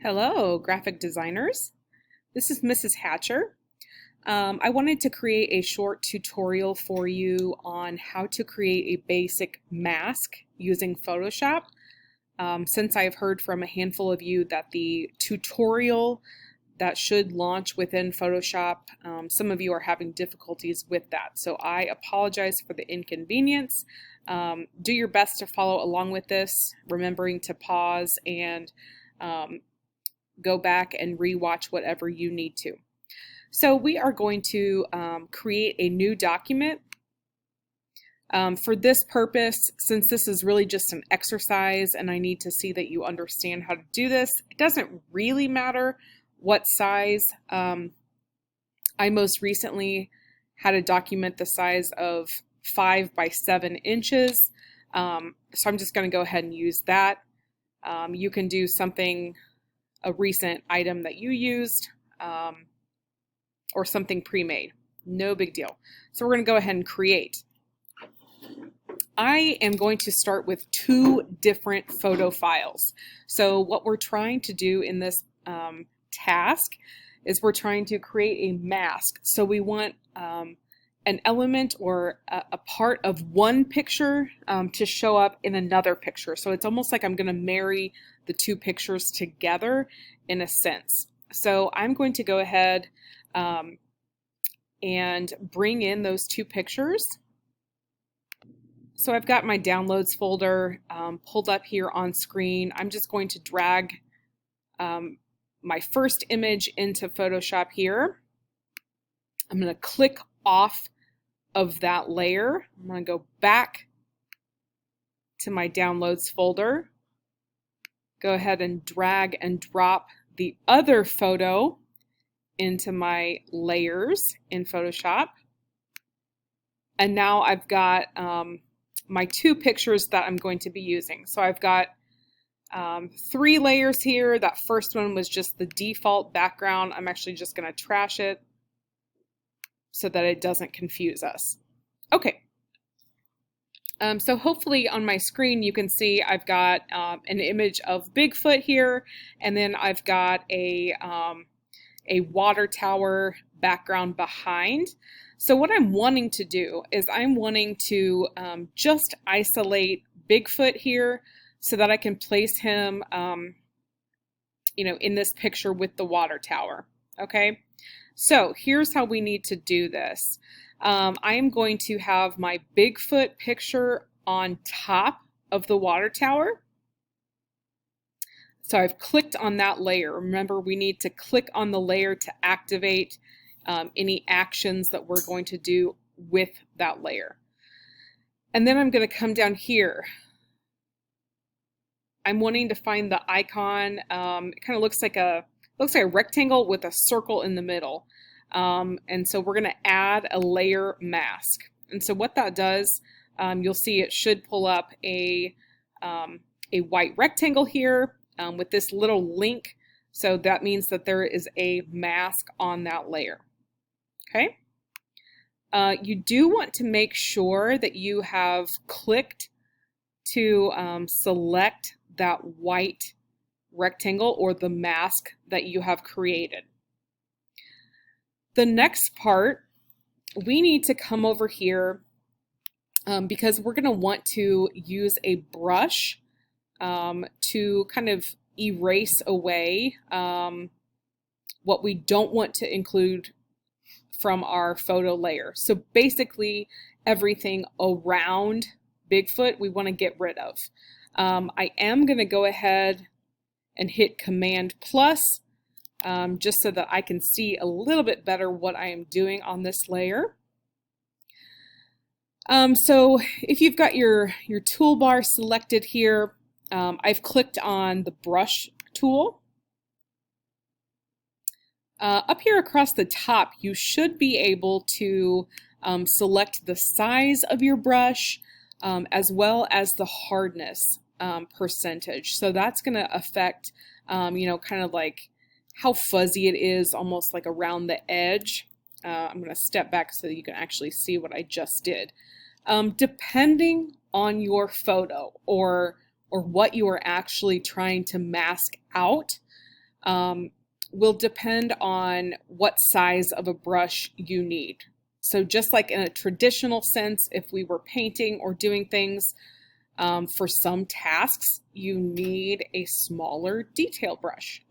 Hello, graphic designers. This is Mrs. Hatcher. I wanted to create a short tutorial for you on how to create a basic mask using Photoshop. Since I've heard from a handful of you that the tutorial that should launch within Photoshop, some of you are having difficulties with that. So I apologize for the inconvenience. Do your best to follow along with this, remembering to pause and go back and rewatch whatever you need to. So we are going to create a new document. For this purpose, since this is really just an exercise and I need to see that you understand how to do this, it doesn't really matter what size. I most recently had a document the size of 5 by 7 inches. So I'm just going to go ahead and use that. You can do something, a recent item that you used, or something pre-made. No big deal. So we're going to go ahead and create. I am going to start with 2 different photo files. So what we're trying to do in this task is we're trying to create a mask. So we want an element or a part of one picture to show up in another picture. So it's almost like I'm going to marry the 2 pictures together in a sense. So I'm going to go ahead and bring in those 2 pictures. So I've got my downloads folder pulled up here on screen. I'm just going to drag my first image into Photoshop here. I'm going to click off of that layer. I'm going to go back to my downloads folder. Go ahead and drag and drop the other photo into my layers in Photoshop. And now I've got my 2 pictures that I'm going to be using. So I've got 3 layers here. That first one was just the default background. I'm actually just going to trash it so that it doesn't confuse us. Okay. So hopefully on my screen you can see I've got an image of Bigfoot here, and then I've got a water tower background behind. So what I'm wanting to do is I'm wanting to just isolate Bigfoot here so that I can place him in this picture with the water tower. Okay, so here's how we need to do this. I am going to have my Bigfoot picture on top of the water tower. So I've clicked on that layer. Remember, we need to click on the layer to activate any actions that we're going to do with that layer. And then I'm going to come down here. I'm wanting to find the icon. It kind of looks like a rectangle with a circle in the middle. And so we're going to add a layer mask. And so what that does, you'll see it should pull up a white rectangle here with this little link. So that means that there is a mask on that layer. Okay. You do want to make sure that you have clicked to select that white rectangle or the mask that you have created. The next part, we need to come over here because we're going to want to use a brush to kind of erase away what we don't want to include from our photo layer. So basically everything around Bigfoot we want to get rid of. I am going to go ahead and hit Command plus just so that I can see a little bit better what I am doing on this layer. So if you've got your toolbar selected here, I've clicked on the brush tool. Up here across the top, you should be able to select the size of your brush as well as the hardness percentage. So that's going to affect, kind of like how fuzzy it is, almost like around the edge. I'm going to step back so that you can actually see what I just did. Depending on your photo or what you are actually trying to mask out, will depend on what size of a brush you need. So just like in a traditional sense, if we were painting or doing things, for some tasks, you need a smaller detail brush.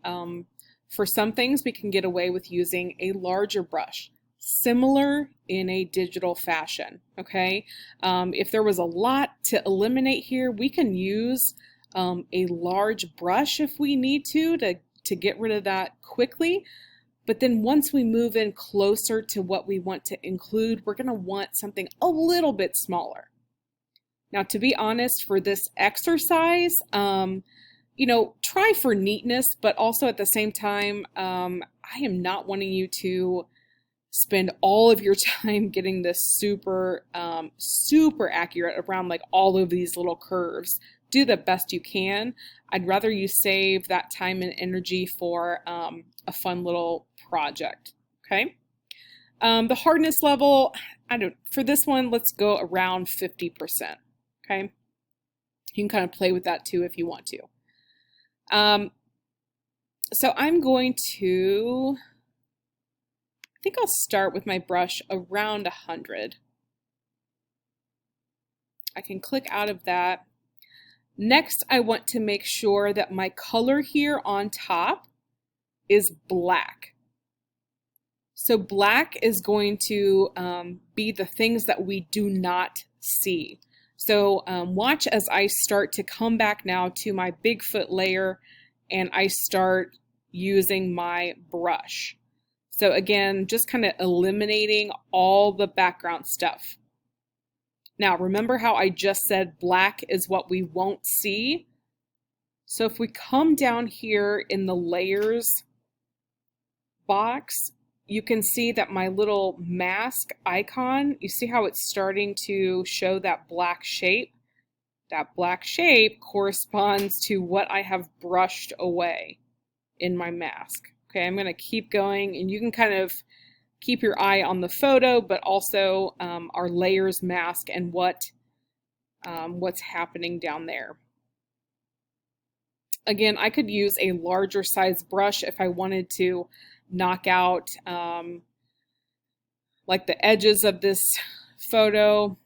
For some things, we can get away with using a larger brush, similar in a digital fashion, okay? If there was a lot to eliminate here, we can use a large brush if we need to get rid of that quickly. But then once we move in closer to what we want to include, we're going to want something a little bit smaller. Now, to be honest, for this exercise, try for neatness, but also at the same time, I am not wanting you to spend all of your time getting this super accurate around like all of these little curves. Do the best you can. I'd rather you save that time and energy for a fun little project. Okay. The hardness level, for this one, let's go around 50%. Okay. You can kind of play with that too if you want to. So I'm going to, I think I'll start with my brush around 100. I can click out of that. Next, I want to make sure that my color here on top is black. So black is going to be the things that we do not see. So watch as I start to come back now to my Bigfoot layer and I start using my brush. So again, just kind of eliminating all the background stuff. Now, remember how I just said black is what we won't see? So if we come down here in the layers box, you can see that my little mask icon, you see how it's starting to show that black shape? That black shape corresponds to what I have brushed away in my mask. Okay, I'm going to keep going, and you can kind of keep your eye on the photo, but also our layers mask and what's happening down there. Again, I could use a larger size brush if I wanted to knock out like the edges of this photo.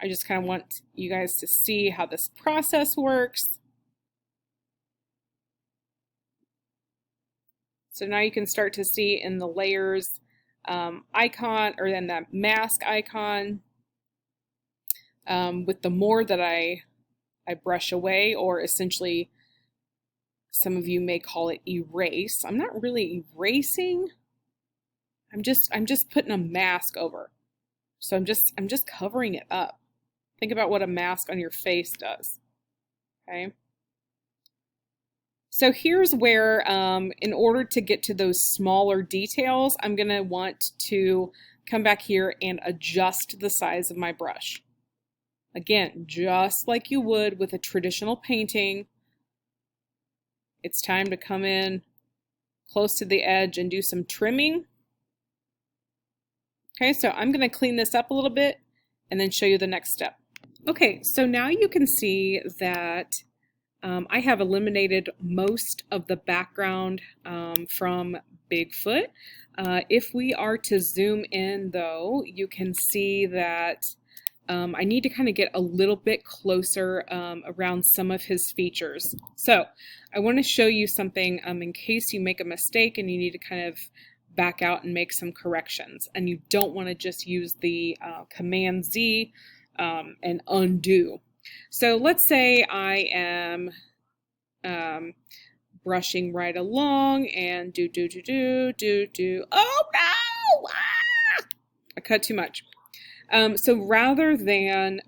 I just kind of want you guys to see how this process works. So now you can start to see in the layers icon, or in that mask icon, with the more that I brush away, or essentially some of you may call it erase. I'm not really erasing. I'm just putting a mask over. So I'm just covering it up. Think about what a mask on your face does. Okay. So here's where, in order to get to those smaller details, I'm going to want to come back here and adjust the size of my brush. Again, just like you would with a traditional painting, it's time to come in close to the edge and do some trimming. Okay, so I'm going to clean this up a little bit and then show you the next step. Okay, so now you can see that I have eliminated most of the background from Bigfoot. If we are to zoom in though, you can see that I need to kind of get a little bit closer around some of his features. So I want to show you something in case you make a mistake and you need to kind of back out and make some corrections. And you don't want to just use the Command Z and undo. So let's say I am brushing right along and do. Oh no! Ah! I cut too much. So rather than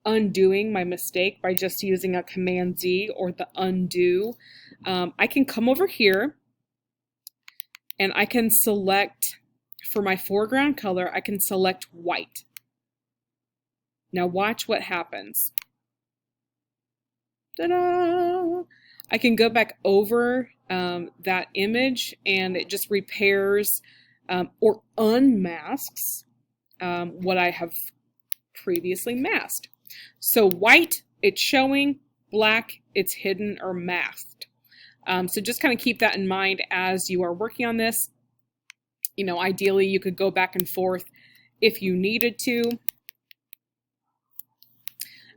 undoing my mistake by just using a Command Z or the undo, I can come over here and I can select, for my foreground color, I can select white. Now watch what happens. Ta-da! I can go back over that image and it just repairs or unmasks what I have previously masked. So white, it's showing, black, it's hidden or masked. So just kind of keep that in mind as you are working on this. You know, ideally you could go back and forth if you needed to.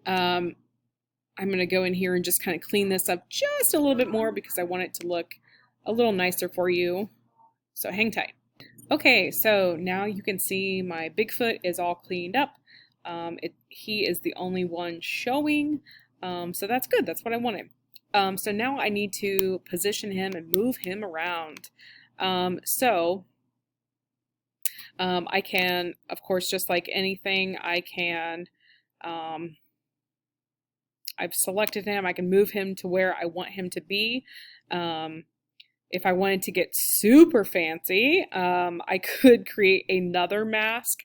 I'm going to go in here and just kind of clean this up just a little bit more because I want it to look a little nicer for you. So hang tight. Okay, so now you can see my Bigfoot is all cleaned up. He is the only one showing, so that's good. That's what I wanted. So now I need to position him and move him around. I can, of course, just like anything, I can, I've selected him. I can move him to where I want him to be. If I wanted to get super fancy, I could create another mask.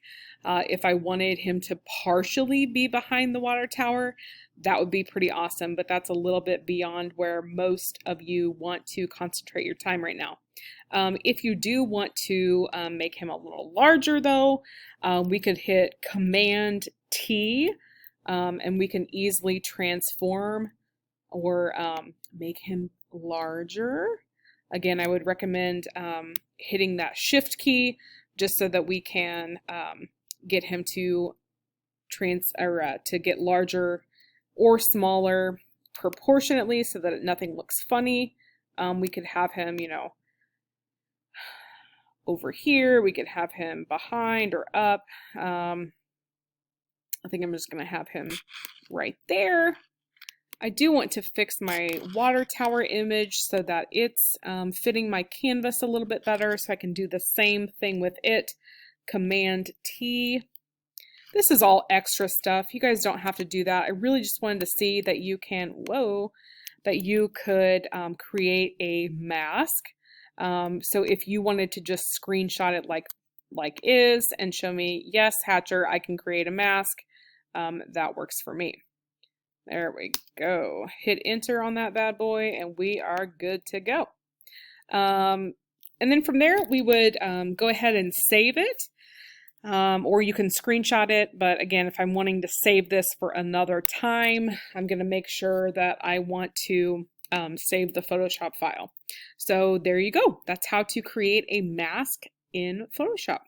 If I wanted him to partially be behind the water tower, that would be pretty awesome, but that's a little bit beyond where most of you want to concentrate your time right now. If you do want to make him a little larger though, we could hit Command T, and we can easily transform or make him larger. Again, I would recommend hitting that Shift key just so that we can get him to get larger or smaller proportionately so that nothing looks funny. We could have him, you know, over here. We could have him behind or up. I think I'm just going to have him right there. I do want to fix my water tower image so that it's fitting my canvas a little bit better, so I can do the same thing with it. Command T. This is all extra stuff. You guys don't have to do that. I really just wanted to see that you can, that you could create a mask. So if you wanted to just screenshot it like is and show me, yes, Hatcher, I can create a mask, that works for me. There we go. Hit enter on that bad boy and we are good to go. And then from there we would go ahead and save it. Or you can screenshot it, but again, if I'm wanting to save this for another time, I'm going to make sure that I want to save the Photoshop file. So there you go. That's how to create a mask in Photoshop.